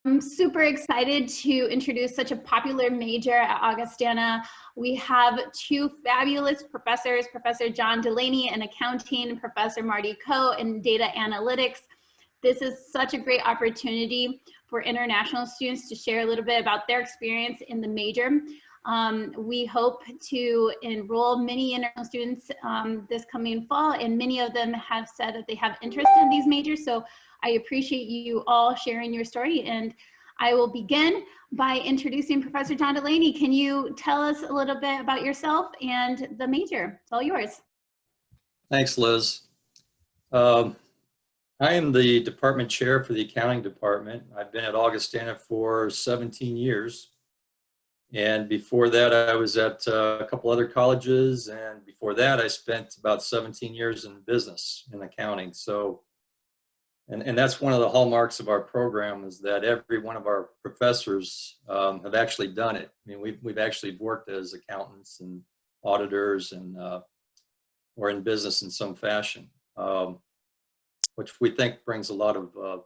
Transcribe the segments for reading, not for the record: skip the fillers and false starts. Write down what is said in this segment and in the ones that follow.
I'm super excited to introduce such a popular major at Augustana. We have two fabulous professors, Professor John Delaney in accounting, Professor Marty in data analytics. This is such a great opportunity for international students to share a little bit about their experience in the major. We hope to enroll many international students this coming fall, and many of them have said that they have interest in these majors. So I appreciate you all sharing your story, and I will begin by introducing Professor John Delaney. Can you tell us a little bit about yourself and the major? It's all yours. Thanks, Liz. I am the department chair for the accounting department. I've been at Augustana for 17 years. And before that, I was at a couple other colleges. And before that, I spent about 17 years in business and accounting. So, and that's one of the hallmarks of our program, is that every one of our professors have actually done it. I mean, we've actually worked as accountants and auditors and or in business in some fashion, which we think brings a lot of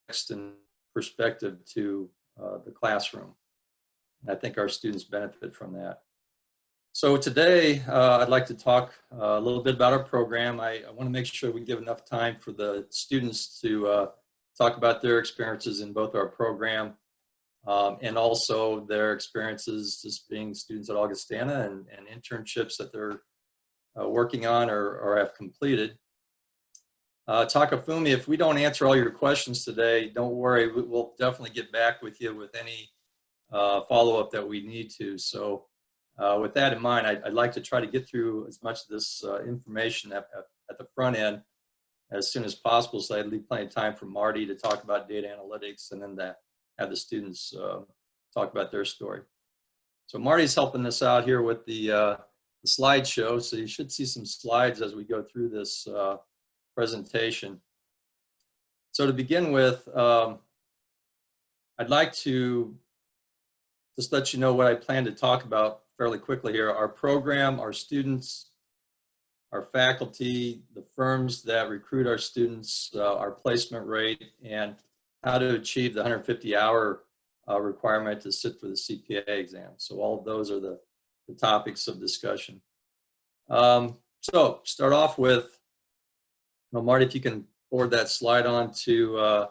text and perspective to the classroom. And I think our students benefit from that. So today, I'd like to talk a little bit about our program. I want to make sure we give enough time for the students to talk about their experiences in both our program and also their experiences just being students at Augustana and internships that they're working on or have completed. Takafumi, if we don't answer all your questions today, don't worry, we'll definitely get back with you with any follow-up that we need to. So with that in mind, I'd like to try to get through as much of this information at the front end as soon as possible, so I'd leave plenty of time for Marty to talk about data analytics and then to have the students talk about their story. So Marty's helping us out here with the slideshow, so you should see some slides as we go through this presentation. So to begin with, I'd like to just let you know what I plan to talk about fairly quickly here. Our program, our students, our faculty, the firms that recruit our students, our placement rate, and how to achieve the 150-hour requirement to sit for the CPA exam. So all of those are the topics of discussion. So start off with, Marty, if you can forward that slide on to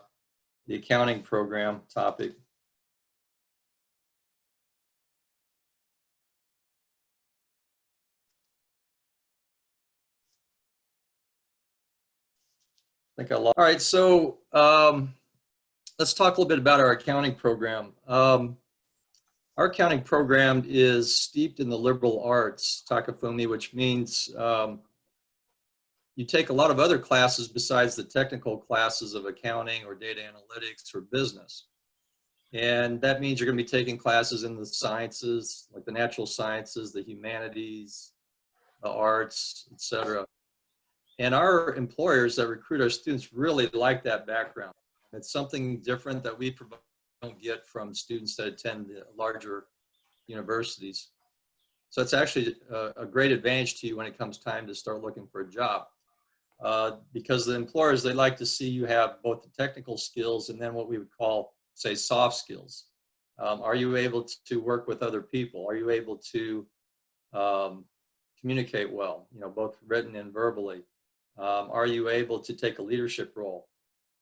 the accounting program topic. I think I lost. All right, so let's talk a little bit about our accounting program. Our accounting program is steeped in the liberal arts, Takafumi, which means you take a lot of other classes besides the technical classes of accounting or data analytics or business. And that means you're going to be taking classes in the sciences, like the natural sciences, the humanities, the arts, etc. And our employers that recruit our students really like that background. It's something different that we don't get from students that attend the larger universities. So it's actually a great advantage to you when it comes time to start looking for a job. Because the employers, they like to see you have both the technical skills and then what we would call, say, soft skills. Are you able to work with other people? Are you able to communicate well, both written and verbally? Are you able to take a leadership role?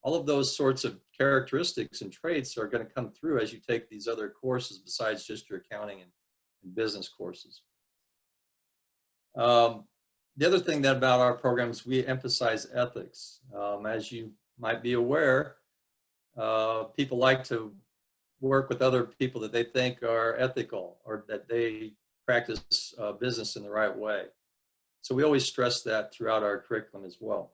All of those sorts of characteristics and traits are going to come through as you take these other courses besides just your accounting and business courses. The other thing that about our program is we emphasize ethics. As you might be aware, people like to work with other people that they think are ethical or that they practice business in the right way. So we always stress that throughout our curriculum as well.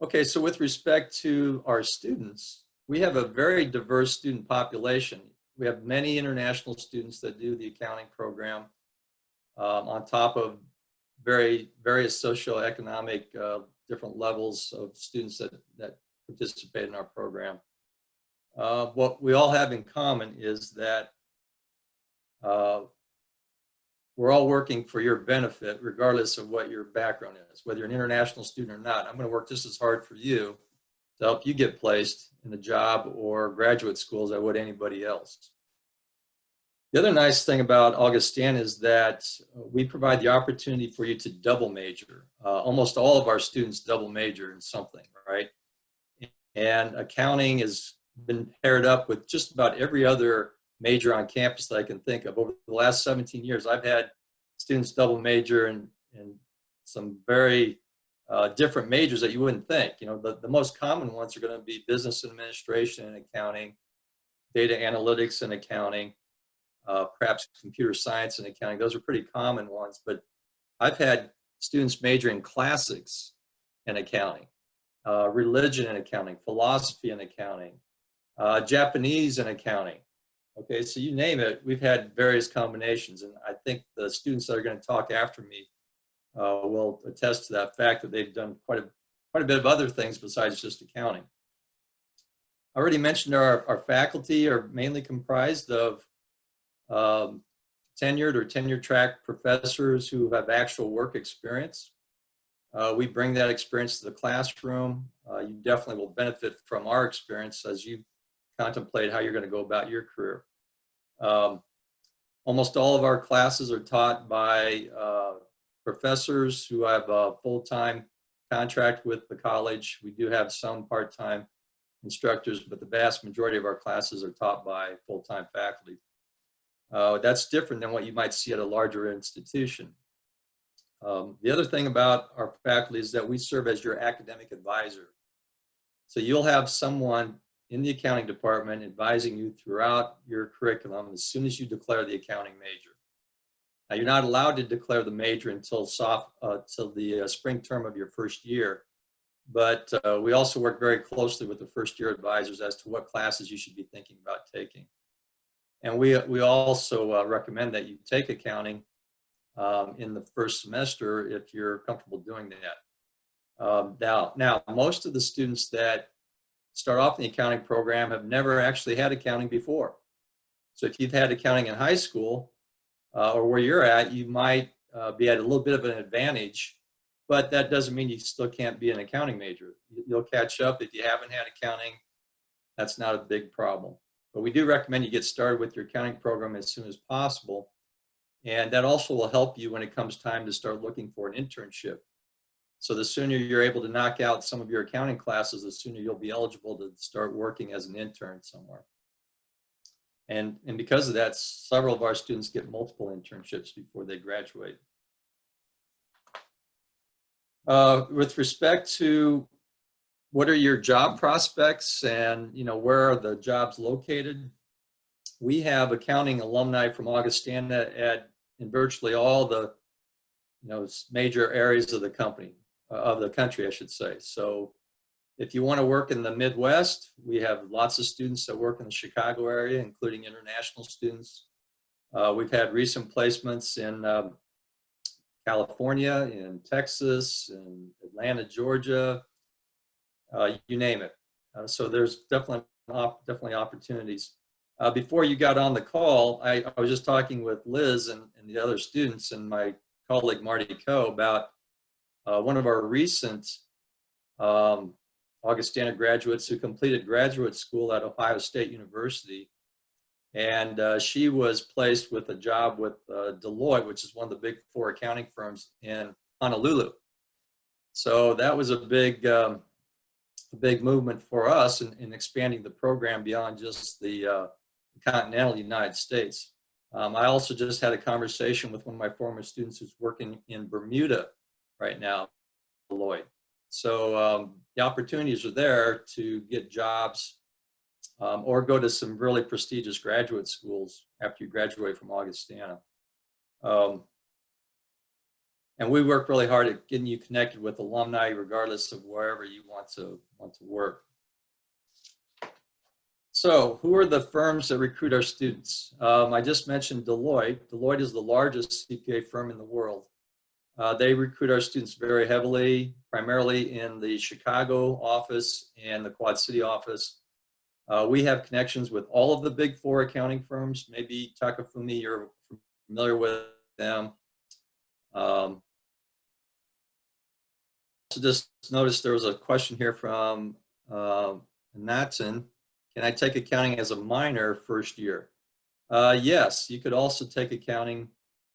Okay, so with respect to our students, we have a very diverse student population. We have many international students that do the accounting program on top of various socioeconomic different levels of students that participate in our program. What we all have in common is that we're all working for your benefit, regardless of what your background is, whether you're an international student or not. I'm going to work just as hard for you to help you get placed in the job or graduate school as I would anybody else. The other nice thing about Augustana is that we provide the opportunity for you to double major. Almost all of our students double major in something, right? And accounting has been paired up with just about every other major on campus that I can think of. Over the last 17 years, I've had students double major in some very different majors that you wouldn't think. You know, the most common ones are going to be business administration and accounting, data analytics and accounting, perhaps computer science and accounting. Those are pretty common ones, but I've had students major in classics and accounting, religion and accounting, philosophy and accounting, Japanese and accounting. Okay, so you name it, we've had various combinations, and I think the students that are going to talk after me will attest to that fact that they've done quite a bit of other things besides just accounting. I already mentioned our faculty are mainly comprised of tenured or tenure track professors who have actual work experience. We bring that experience to the classroom. You definitely will benefit from our experience as you contemplate how you're going to go about your career. Almost all of our classes are taught by professors who have a full-time contract with the college. We do have some part-time instructors, but the vast majority of our classes are taught by full-time faculty. That's different than what you might see at a larger institution. The other thing about our faculty is that we serve as your academic advisor. So you'll have someone in the accounting department advising you throughout your curriculum as soon as you declare the accounting major. Now, you're not allowed to declare the major until the spring term of your first year, but we also work very closely with the first year advisors as to what classes you should be thinking about taking. And we also recommend that you take accounting in the first semester if you're comfortable doing that. Now, most of the students that start off in the accounting program have never actually had accounting before. So if you've had accounting in high school or where you're at, you might be at a little bit of an advantage, but that doesn't mean you still can't be an accounting major. You'll catch up if you haven't had accounting. That's not a big problem. But we do recommend you get started with your accounting program as soon as possible. And that also will help you when it comes time to start looking for an internship. So the sooner you're able to knock out some of your accounting classes, the sooner you'll be eligible to start working as an intern somewhere. And because of that, several of our students get multiple internships before they graduate. With respect to what are your job prospects and where are the jobs located, we have accounting alumni from Augustana in virtually all the major areas of the country, I should say. So if you want to work in the Midwest, we have lots of students that work in the Chicago area, including international students. We've had recent placements in California, in Texas, in Atlanta, Georgia, you name it. So there's definitely opportunities. Before you got on the call, I was just talking with Liz and the other students and my colleague Marty about one of our recent Augustana graduates who completed graduate school at Ohio State University. And she was placed with a job with Deloitte, which is one of the big 4 accounting firms in Honolulu. So that was a big movement for us in expanding the program beyond just the continental United States. I also just had a conversation with one of my former students who's working in Bermuda right now, Deloitte. So the opportunities are there to get jobs or go to some really prestigious graduate schools after you graduate from Augustana. And we work really hard at getting you connected with alumni regardless of wherever you want to work. So who are the firms that recruit our students? I just mentioned Deloitte. Deloitte is the largest CPA firm in the world. They recruit our students very heavily, primarily in the Chicago office and the Quad City office. We have connections with all of the big 4 accounting firms. Maybe Takafumi, you're familiar with them. So just noticed there was a question here from Natson, can I take accounting as a minor first year? Yes, you could also take accounting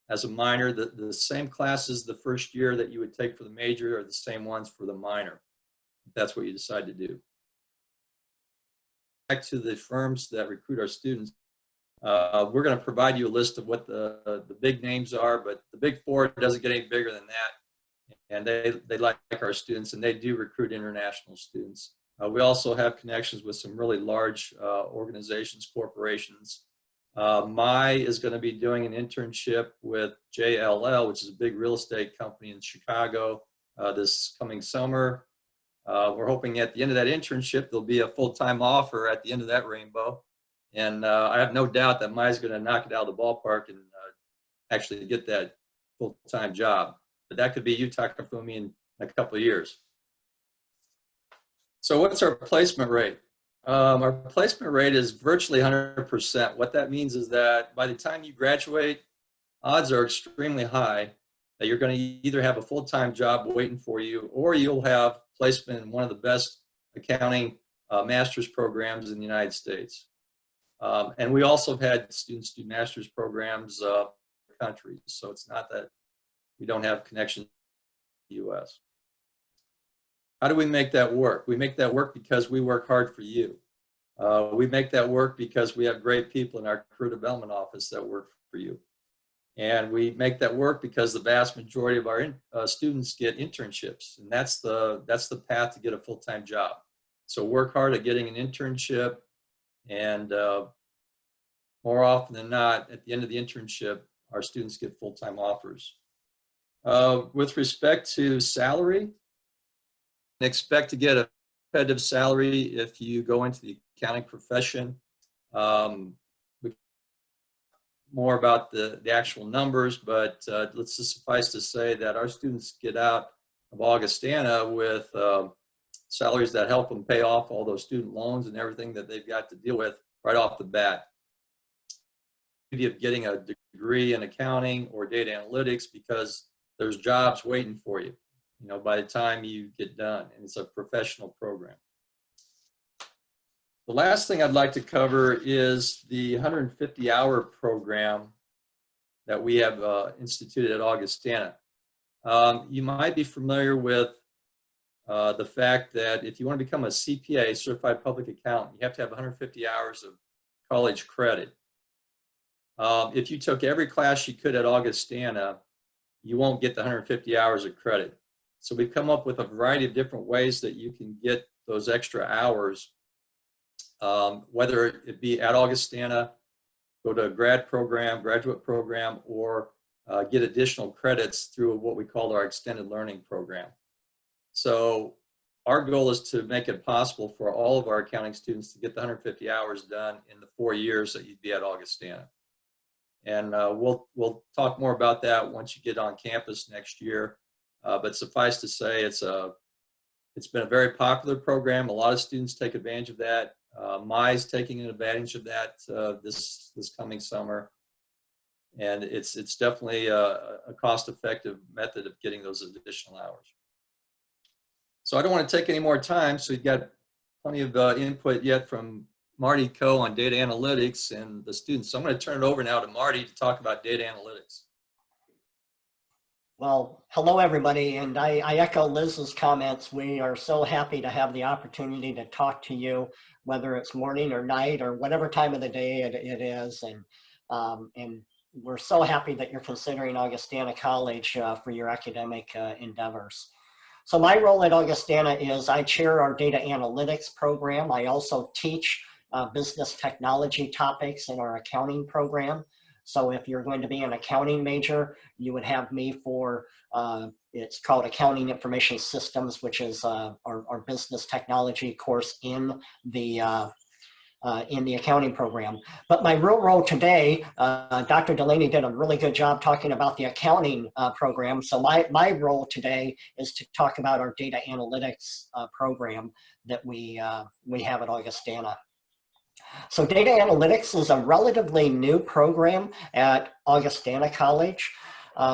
as a minor. The same classes the first year that you would take for the major are the same ones for the minor, if that's what you decide to do. Back to the firms that recruit our students, we're going to provide you a list of what the big names are, but the big four doesn't get any bigger than that. And they like our students, and they do recruit international students. We also have connections with some really large organizations, corporations. My is going to be doing an internship with JLL, which is a big real estate company in Chicago, this coming summer. We're hoping at the end of that internship, there'll be a full-time offer at the end of that rainbow. And I have no doubt that Maya's going to knock it out of the ballpark and actually get that full-time job. But that could be you talking to me in a couple of years. So what's our placement rate? Our placement rate is virtually 100%. What that means is that by the time you graduate, odds are extremely high that you're going to either have a full-time job waiting for you, or you'll have placement in one of the best accounting master's programs in the United States. And we also have had students do master's programs in countries, so it's not that we don't have connections to the U.S. How do we make that work? We make that work because we work hard for you. We make that work because we have great people in our career development office that work for you. And we make that work because the vast majority of our students get internships, and that's the path to get a full-time job. So work hard at getting an internship, and more often than not, at the end of the internship, our students get full-time offers. With respect to salary, expect to get a competitive salary if you go into the accounting profession. More about the actual numbers, but let's just suffice to say that our students get out of Augustana with salaries that help them pay off all those student loans and everything that they've got to deal with right off the bat. The beauty of getting a degree in accounting or data analytics, because there's jobs waiting for you, you know, by the time you get done, and it's a professional program. The last thing I'd like to cover is the 150-hour program that we have instituted at Augustana. You might be familiar with the fact that if you want to become a CPA, Certified Public Accountant, you have to have 150 hours of college credit. If you took every class you could at Augustana, you won't get the 150 hours of credit. So we've come up with a variety of different ways that you can get those extra hours, whether it be at Augustana, go to a graduate program, or get additional credits through what we call our extended learning program. So our goal is to make it possible for all of our accounting students to get the 150 hours done in the 4 years that you'd be at Augustana. And we'll talk more about that once you get on campus next year. But suffice to say, it's been a very popular program. A lot of students take advantage of that. Mai's taking advantage of that this coming summer, and it's definitely a cost-effective method of getting those additional hours. So I don't want to take any more time. So you've got plenty of input yet from Marty Coe on data analytics and the students. So I'm going to turn it over now to Marty to talk about data analytics. Well, hello everybody, and I echo Liz's comments. We are so happy to have the opportunity to talk to you, whether it's morning or night or whatever time of the day it is, and we're so happy that you're considering Augustana College for your academic endeavors. So my role at Augustana is I chair our data analytics program. I also teach business technology topics in our accounting program. So if you're going to be an accounting major, you would have me for, it's called Accounting Information Systems, which is our business technology course in the accounting program. But my real role today, Dr. Delaney did a really good job talking about the accounting program. So my role today is to talk about our data analytics program that we have at Augustana. So data analytics is a relatively new program at Augustana College.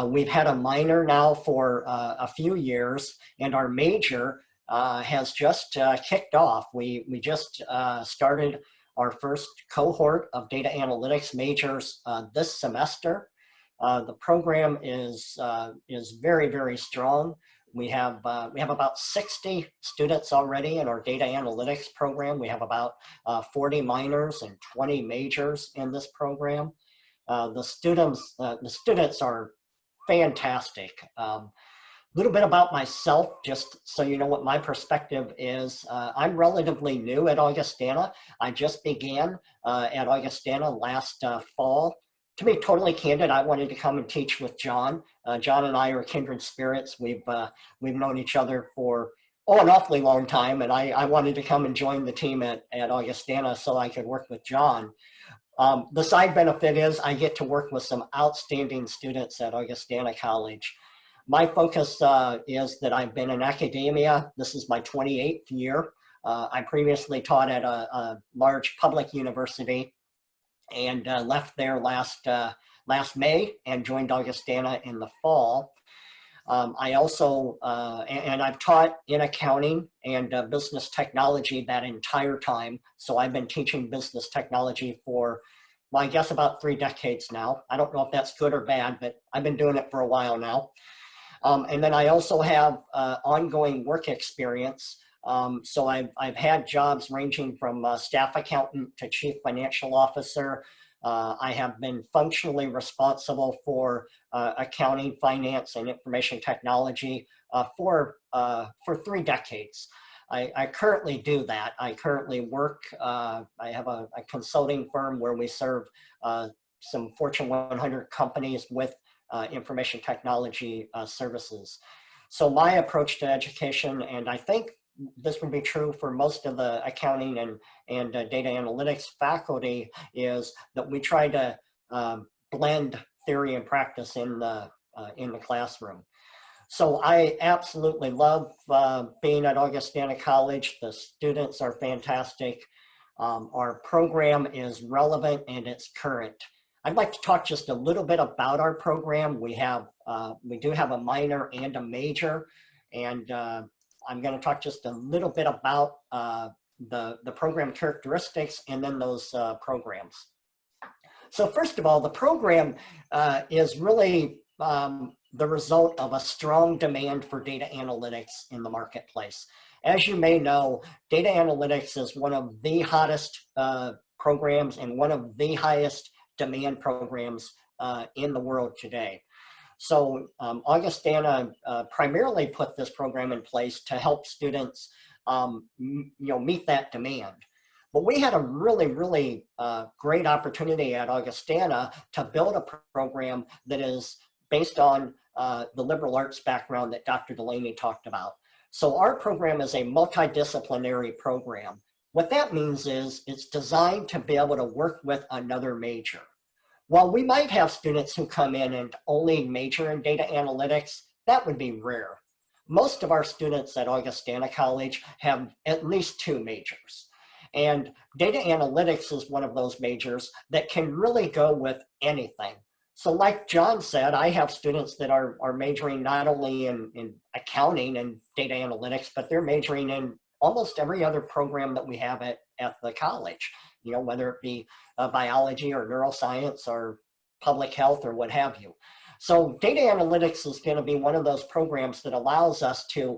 We've had a minor now for a few years, and our major has just kicked off. We just started our first cohort of data analytics majors this semester. The program is very, very strong. We have about 60 students already in our data analytics program. We have about 40 minors and 20 majors in this program. The students are fantastic. A little bit about myself, just so you know what my perspective is. I'm relatively new at Augustana. I just began at Augustana last fall. To be totally candid, I wanted to come and teach with John. John and I are kindred spirits. We've known each other for an awfully long time, and I wanted to come and join the team at Augustana so I could work with John. The side benefit is I get to work with some outstanding students at Augustana College. My focus is that I've been in academia. This is my 28th year. I previously taught at a large public university and left there last May and joined Augustana in the fall. I also, and I've taught in accounting and business technology that entire time. So I've been teaching business technology for, well, I guess about 3 decades now. I don't know if that's good or bad, but I've been doing it for a while now. And then I also have ongoing work experience. So I've had jobs ranging from staff accountant to chief financial officer. I have been functionally responsible for accounting, finance, and information technology for 3 decades. I currently do that. I currently work, I have a consulting firm where we serve some Fortune 100 companies with information technology services. So my approach to education, and I think this would be true for most of the accounting and data analytics faculty, is that we try to blend theory and practice in the classroom. So I absolutely love being at Augustana College. The students are fantastic. Our program is relevant and it's current. I'd like to talk just a little bit about our program. We do have a minor and a major, and I'm going to talk just a little bit about the program characteristics and then those programs. So first of all, the program is really the result of a strong demand for data analytics in the marketplace. As you may know, data analytics is one of the hottest programs and one of the highest demand programs in the world today. So Augustana primarily put this program in place to help students meet that demand. But we had a really, really great opportunity at Augustana to build a program that is based on the liberal arts background that Dr. Delaney talked about. So our program is a multidisciplinary program. What that means is it's designed to be able to work with another major. While we might have students who come in and only major in data analytics, that would be rare. Most of our students at Augustana College have at least 2 majors. And data analytics is one of those majors that can really go with anything. So like John said, I have students that are majoring not only in accounting and data analytics, but they're majoring in almost every other program that we have at the college, whether it be biology or neuroscience or public health or what have you. So data analytics is going to be one of those programs that allows us to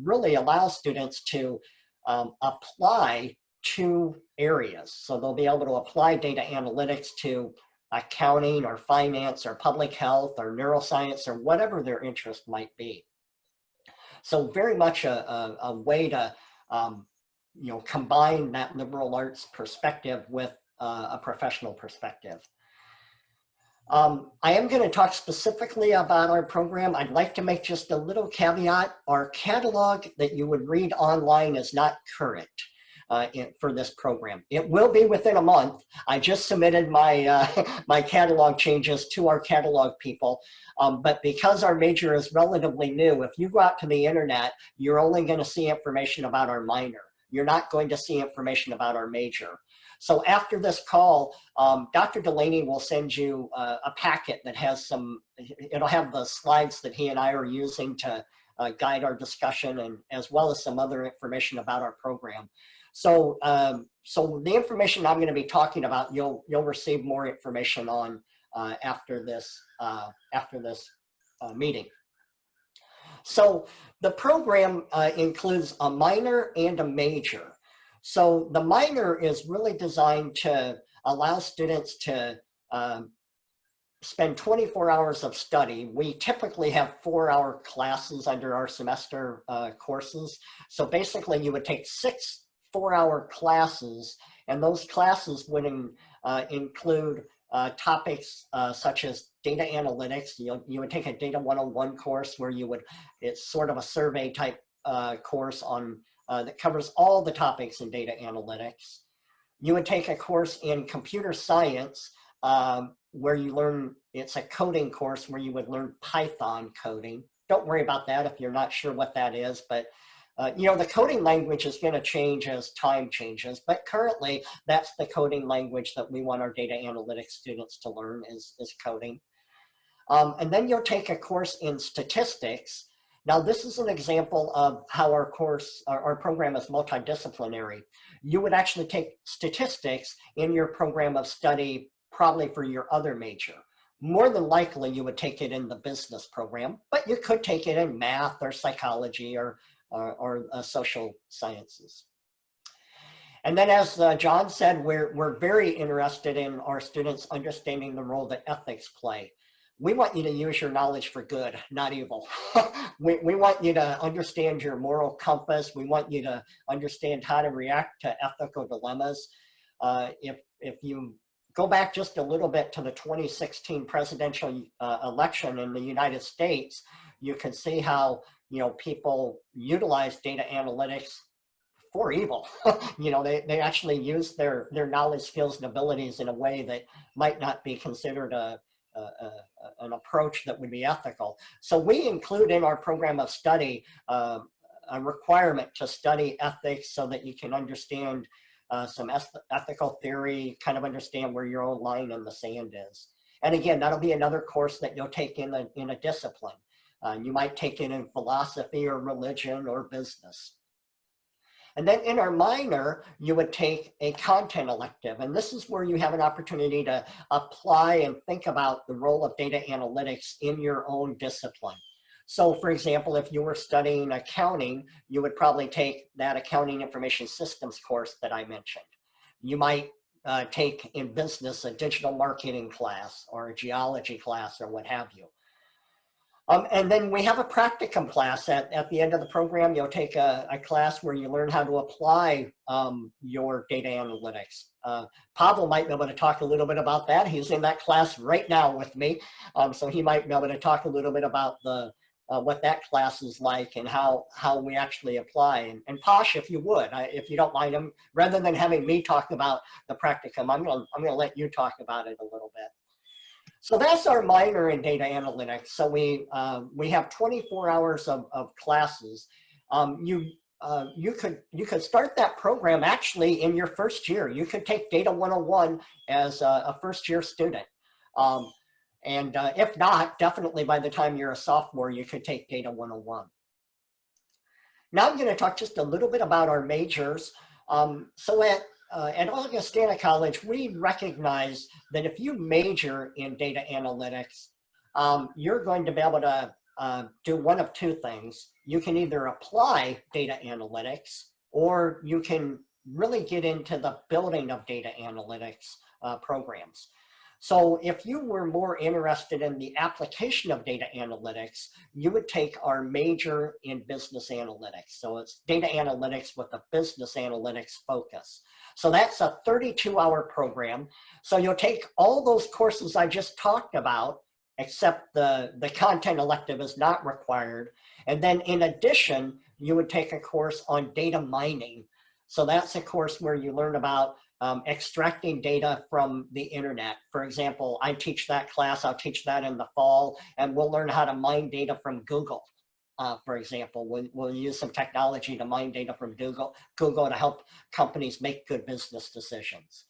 really allow students to apply 2 areas. So they'll be able to apply data analytics to accounting or finance or public health or neuroscience or whatever their interest might be. So very much a way to combine that liberal arts perspective with a professional perspective. I am going to talk specifically about our program. I'd like to make just a little caveat. Our catalog that you would read online is not current for this program. It will be within a month. I just submitted my, my catalog changes to our catalog people. But because our major is relatively new, if you go out to the internet, you're only going to see information about our minor. You're not going to see information about our major. So after this call, Dr. Delaney will send you a packet that has it'll have the slides that he and I are using to guide our discussion, and as well as some other information about our program. So, so the information I'm going to be talking about, you'll receive more information on after this meeting. So the program includes a minor and a major. So the minor is really designed to allow students to spend 24 hours of study. We typically have 4-hour classes under our semester courses. So basically you would take 6 4-hour classes, and those classes would include topics such as data analytics. You would take a Data 101 course where it's sort of a survey type course on that covers all the topics in data analytics. You would take a course in computer science where you learn, it's a coding course where you would learn Python coding. Don't worry about that if you're not sure what that is, but you know, the coding language is going to change as time changes, but currently that's the coding language that we want our data analytics students to learn is coding. And then you'll take a course in statistics. Now, this is an example of how our program is multidisciplinary. You would actually take statistics in your program of study, probably for your other major. More than likely, you would take it in the business program, but you could take it in math or psychology or social sciences. And then, as John said, we're very interested in our students understanding the role that ethics play. We want you to use your knowledge for good, not evil. we want you to understand your moral compass. We want you to understand how to react to ethical dilemmas. If you go back just a little bit to the 2016 presidential election in the United States, you can see how, you know, people utilize data analytics for evil. You know, they actually use their knowledge, skills, and abilities in a way that might not be considered an approach that would be ethical. So we include in our program of study a requirement to study ethics so that you can understand some ethical theory, kind of understand where your own line in the sand is. And again, that'll be another course that you'll take in a discipline. You might take it in philosophy or religion or business. And then in our minor, you would take a content elective. And this is where you have an opportunity to apply and think about the role of data analytics in your own discipline. So for example, if you were studying accounting, you would probably take that accounting information systems course that I mentioned. You might take in business a digital marketing class or a geology class or what have you. And then we have a practicum class at the end of the program. You'll take a class where you learn how to apply your data analytics. Pavo might be able to talk a little bit about that. He's in that class right now with me. So he might be able to talk a little bit about what that class is like and how we actually apply. And Posh, if you would, if you don't mind, rather than having me talk about the practicum, I'm gonna let you talk about it a little bit. So that's our minor in data analytics. So we have 24 hours of classes. You could start that program actually in your first year. You could take Data 101 as a first year student. And if not, definitely by the time you're a sophomore, you could take Data 101. Now I'm going to talk just a little bit about our majors. So at Augustana College, we recognize that if you major in data analytics, you're going to be able to do one of two things. You can either apply data analytics, or you can really get into the building of data analytics programs. So if you were more interested in the application of data analytics, you would take our major in business analytics. So it's data analytics with a business analytics focus. So that's a 32-hour program. So you'll take all those courses I just talked about, except the content elective is not required. And then in addition, you would take a course on data mining. So that's a course where you learn about extracting data from the internet. For example, I teach that class, I'll teach that in the fall, and we'll learn how to mine data from Google. For example, we'll use some technology to mine data from Google to help companies make good business decisions.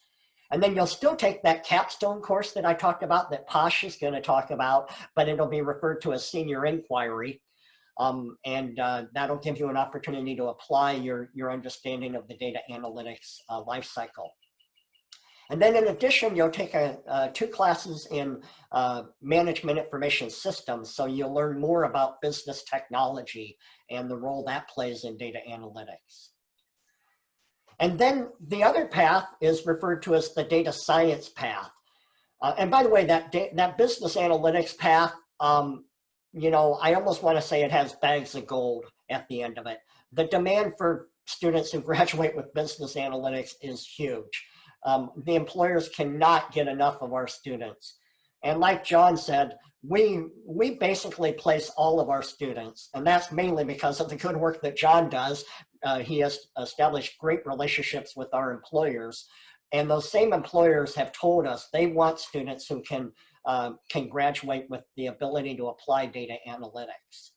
And then you'll still take that capstone course that I talked about that Posh is going to talk about, but it'll be referred to as senior inquiry. That'll give you an opportunity to apply your understanding of the data analytics life cycle. And then in addition, you'll take 2 classes in management information systems. So you'll learn more about business technology and the role that plays in data analytics. And then the other path is referred to as the data science path. And by the way, that business analytics path, you know, I almost want to say it has bags of gold at the end of it. The demand for students who graduate with business analytics is huge. The employers cannot get enough of our students. And like John said, we basically place all of our students, and that's mainly because of the good work that John does. He has established great relationships with our employers. And those same employers have told us they want students who can graduate with the ability to apply data analytics.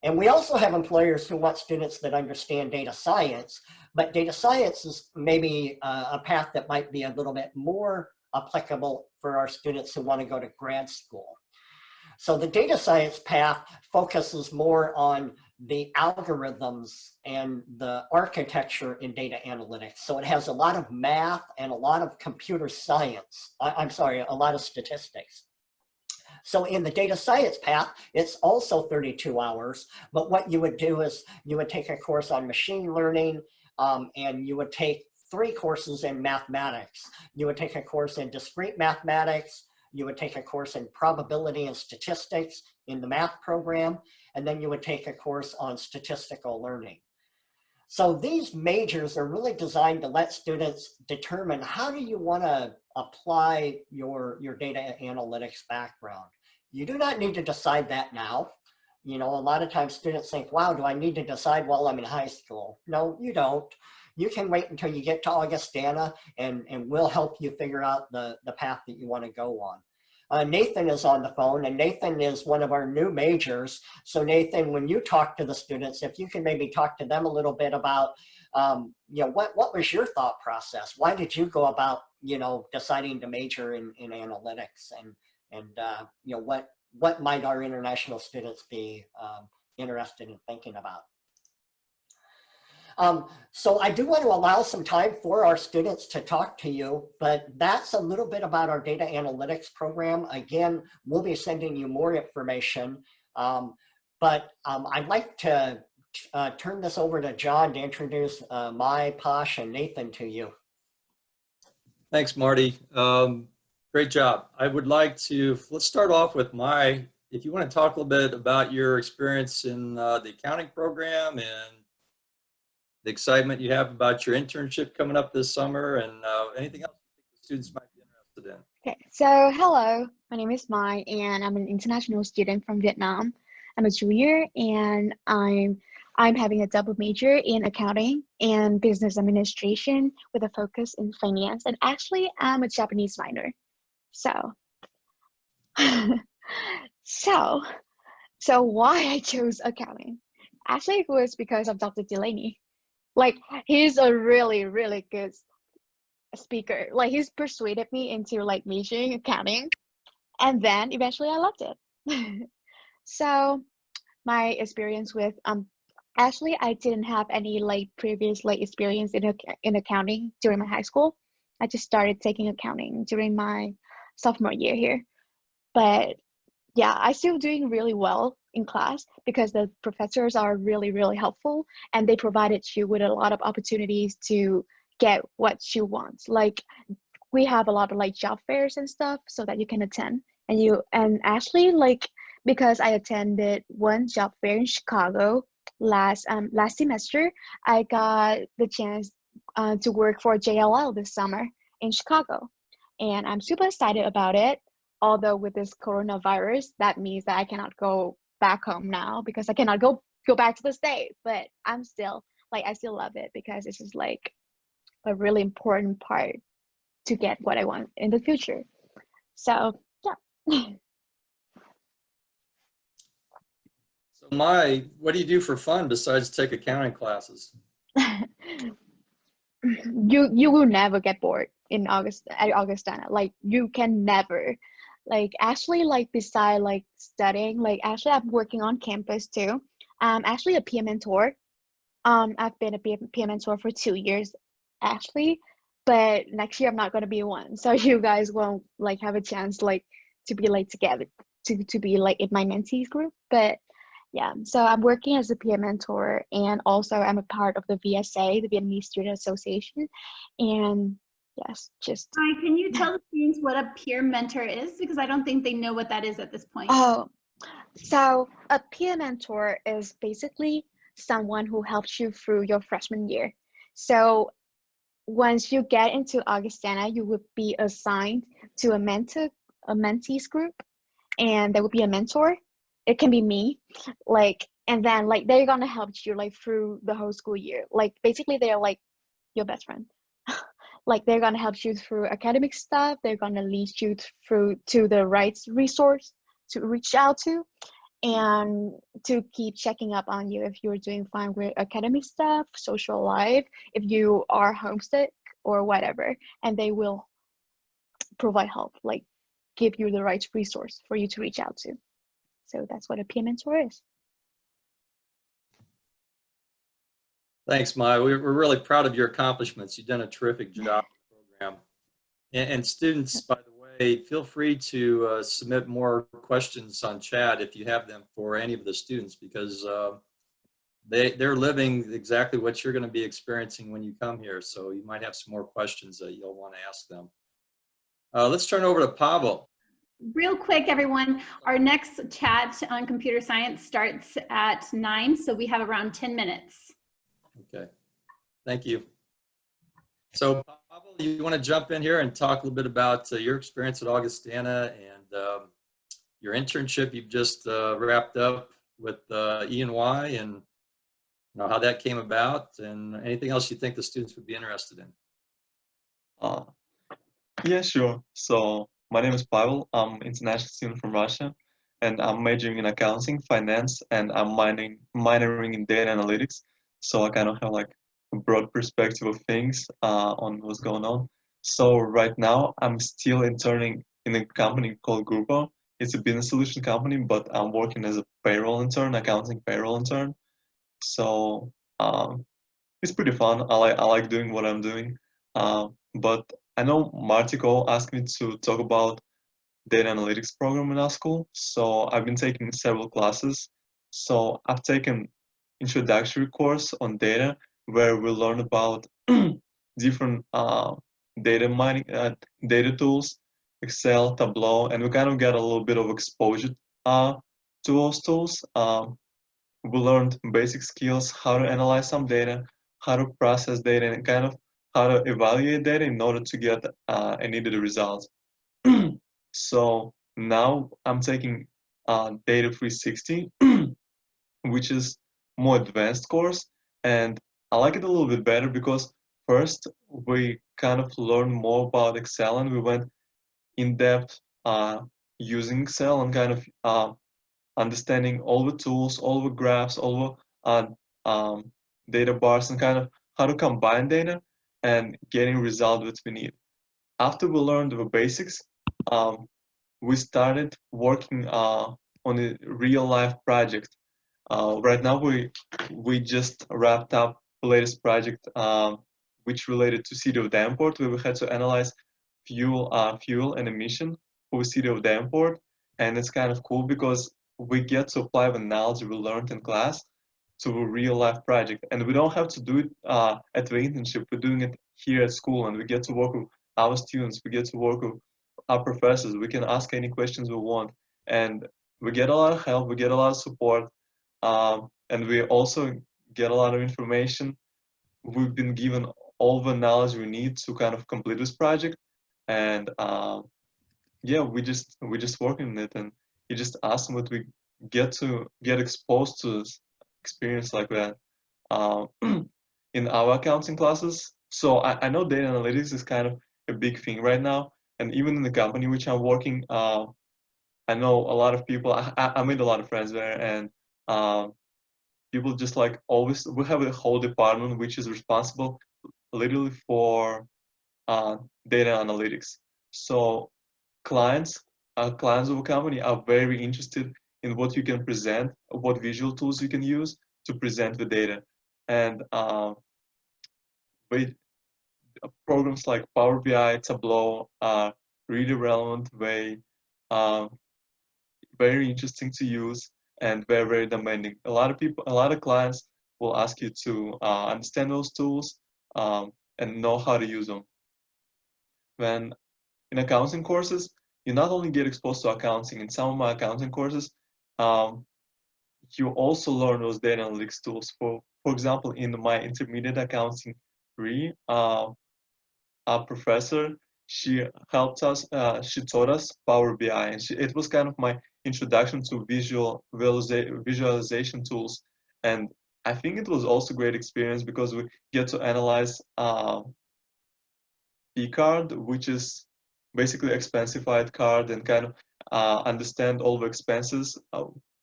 And we also have employers who want students that understand data science, but data science is maybe a path that might be a little bit more applicable for our students who want to go to grad school. So the data science path focuses more on the algorithms and the architecture in data analytics. So it has a lot of math and a lot of computer science. I'm sorry, a lot of statistics. So in the data science path, it's also 32 hours, but what you would do is you would take a course on machine learning, and you would take 3 courses in mathematics. You would take a course in discrete mathematics, you would take a course in probability and statistics in the math program, and then you would take a course on statistical learning. So these majors are really designed to let students determine how do you want to apply your data analytics background. You do not need to decide that now. You know, a lot of times students think, wow, do I need to decide while I'm in high school? No, you don't. You can wait until you get to Augustana and we'll help you figure out the path that you want to go on. Nathan is on the phone, and Nathan is one of our new majors. So Nathan, when you talk to the students, if you can maybe talk to them a little bit about, you know, what was your thought process? Why did you go about, you know, deciding to major in analytics, and you know, what might our international students be interested in thinking about? So I do want to allow some time for our students to talk to you, but that's a little bit about our data analytics program. Again, we'll be sending you more information, but I'd like to turn this over to John to introduce Mai, Posh, and Nathan to you. Thanks, Marty. Great job. I would like to, let's start off with Mai. If you want to talk a little bit about your experience in the accounting program and the excitement you have about your internship coming up this summer, and anything else students might be interested in. Okay, so hello, my name is Mai, and I'm an international student from Vietnam. I'm a junior, and I'm having a double major in accounting and business administration with a focus in finance. And actually, I'm a Japanese minor. So, so why I chose accounting? Actually, it was because of Dr. Delaney. Like, he's a really, really good speaker. Like, he's persuaded me into like majoring accounting, and then eventually I loved it. So my experience with actually I didn't have any like previous like experience in accounting during my high school. I just started taking accounting during my sophomore year here. But yeah, I still doing really well in class because the professors are really, really helpful, and they provided you with a lot of opportunities to get what you want. Like, we have a lot of like job fairs and stuff so that you can attend. And actually, like, because I attended one job fair in Chicago last semester, I got the chance to work for JLL this summer in Chicago, and I'm super excited about it. Although with this coronavirus, that means that I cannot go back home now because I cannot go back to the States. But I'm still like, I still love it because it's just like a really important part to get what I want in the future. So yeah. So Mai, what do you do for fun besides take accounting classes? You will never get bored in Augustana. Like, you can never. Like, actually, like, beside like studying, like, actually I'm working on campus too. I'm actually a peer mentor. I've been a peer mentor for 2 years, actually, but next year I'm not gonna be one. So you guys won't like have a chance like to be like together to be like in my mentees group. But yeah, so I'm working as a peer mentor, and also I'm a part of the VSA, the Vietnamese Student Association, and yes, just Hi, can you tell the students what a peer mentor is? Because I don't think they know what that is at this point. oh, so a peer mentor is basically someone who helps you through your freshman year. So once you get into Augustana, you would be assigned to a mentees group, and there would be a mentor. It can be me, like, and then like they're gonna help you like through the whole school year. Like basically they're like your best friend. Like they're gonna help you through academic stuff. They're gonna lead you through to the right resource to reach out to, and to keep checking up on you if you're doing fine with academic stuff, social life, if you are homesick or whatever, and they will provide help, like give you the right resource for you to reach out to. So that's what a peer mentor is. Thanks, Maya. We're really proud of your accomplishments. You've done a terrific job in the program. And students, by the way, feel free to submit more questions on chat if you have them for any of the students, because they're living exactly what you're going to be experiencing when you come here. So you might have some more questions that you'll want to ask them. Let's turn over to Pavo. Real quick, everyone, our next chat on computer science starts at 9, so we have around 10 minutes. Okay, thank you. So Pavo, you want to jump in here and talk a little bit about your experience at Augustana and your internship you've just wrapped up with E&Y, and you know, how that came about, and anything else you think the students would be interested in. Yeah, sure. So my name is Pavel. I'm an international student from Russia, and I'm majoring in accounting, finance, and I'm minoring in data analytics. So I kind of have like a broad perspective of things on what's going on. So right now I'm still interning in a company called Grupo. It's a business solution company, but I'm working as a payroll intern, accounting payroll intern. So it's pretty fun. I like doing what I'm doing. But I know Marty asked me to talk about data analytics program in our school. So I've been taking several classes. So I've taken introductory course on data where we learn about different data mining, data tools, Excel, Tableau, and we kind of get a little bit of exposure to those tools. We learned basic skills, how to analyze some data, how to process data, and kind of how to evaluate data in order to get a needed result. So now I'm taking Data 360, which is more advanced course, and I like it a little bit better because first we kind of learn more about Excel, and we went in depth using Excel and kind of understanding all the tools, all the graphs, all the data bars, and kind of how to combine data and getting results that we need. After we learned the basics, we started working on a real life project. Right now, we just wrapped up the latest project, which related to City of Davenport, where we had to analyze fuel and emission for the City of Davenport, and it's kind of cool because we get to apply the knowledge we learned in class to a real life project, and we don't have to do it at the internship. We're doing it here at school, and we get to work with our students. We get to work with our professors. We can ask any questions we want, and we get a lot of help. We get a lot of support, and we also get a lot of information. We've been given all the knowledge we need to kind of complete this project, and yeah, we just working on it, and it's just awesome that we get exposed to this experience like that in our accounting classes. So I know data analytics is kind of a big thing right now, and even in the company which I'm working, I know a lot of people. I made a lot of friends there, and people just like always. We have a whole department which is responsible literally for data analytics. So clients of a company are very interested in what you can present, what visual tools you can use to present the data. And programs like Power BI, Tableau are really relevant, very interesting to use, and very, very demanding. A lot of clients will ask you to understand those tools and know how to use them. When in accounting courses, you not only get exposed to accounting. In some of my accounting courses, you also learn those data analytics tools. For example, in my intermediate accounting 3, our professor, she helped us, she taught us Power BI, and it was kind of my introduction to visualization tools. And I think it was also a great experience because we get to analyze P-card, which is basically expensified card, and kind of understand all the expenses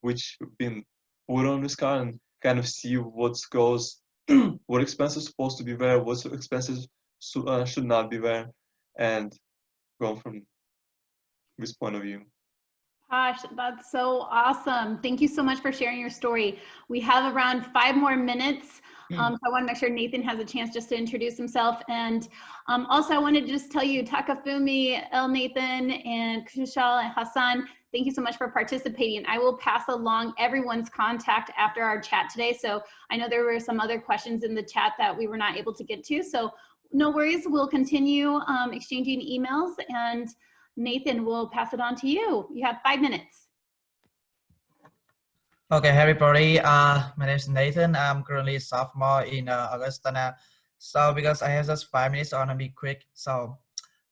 which have been put on this card, and kind of see what expenses supposed to be there, what expenses should not be there, and go from this point of view. Gosh, that's so awesome. Thank you so much for sharing your story. We have around 5 more minutes. So I want to make sure Nathan has a chance just to introduce himself. And also I wanted to just tell you, Takafumi, El Nathan, and Kushal and Hassan, thank you so much for participating. I will pass along everyone's contact after our chat today. So I know there were some other questions in the chat that we were not able to get to. So no worries, we'll continue exchanging emails, and Nathan, we'll pass it on to you. You have 5 minutes. Okay, everybody. My name is Nathan. I'm currently a sophomore in Augustana. So because I have just 5 minutes, I want to be quick. So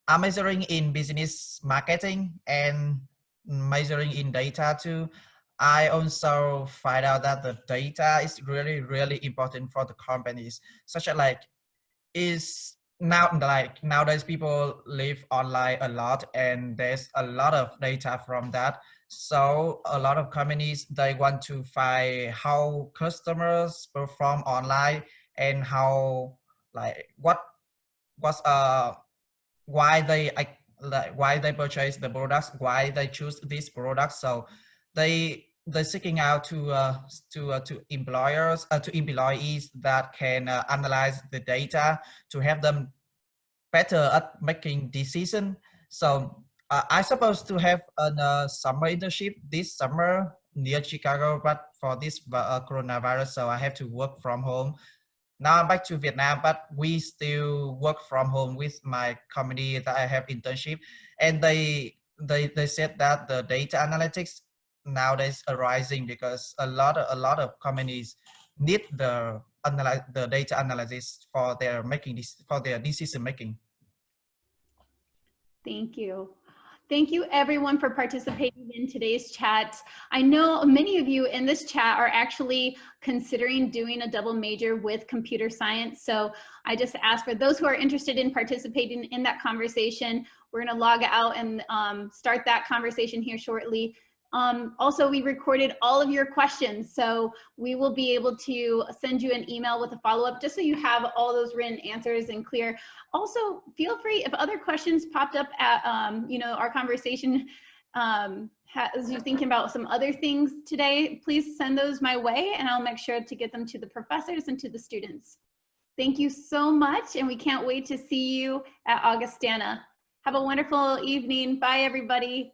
I'm majoring in business marketing and majoring in data too. I also find out that the data is really, really important for the companies, such as like nowadays people live online a lot, and there's a lot of data from that. So a lot of companies, they want to find how customers perform online and how why they purchase the products, why they choose these products. So they're seeking out to employees that can analyze the data to help them better at making decisions. So I supposed to have a summer internship this summer near Chicago, but for this coronavirus, so I have to work from home. Now I'm back to Vietnam, but we still work from home with my company that I have internship, and they said that the data analytics nowadays are rising because a lot of companies need the data analysis for their decision making. Thank you. Thank you everyone for participating in today's chat. I know many of you in this chat are actually considering doing a double major with computer science. So I just ask for those who are interested in participating in that conversation, we're gonna log out and start that conversation here shortly. Also, we recorded all of your questions, so we will be able to send you an email with a follow-up just so you have all those written answers and clear. Also, feel free, if other questions popped up at our conversation as you're thinking about some other things today, please send those my way and I'll make sure to get them to the professors and to the students. Thank you so much, and we can't wait to see you at Augustana. Have a wonderful evening. Bye, everybody.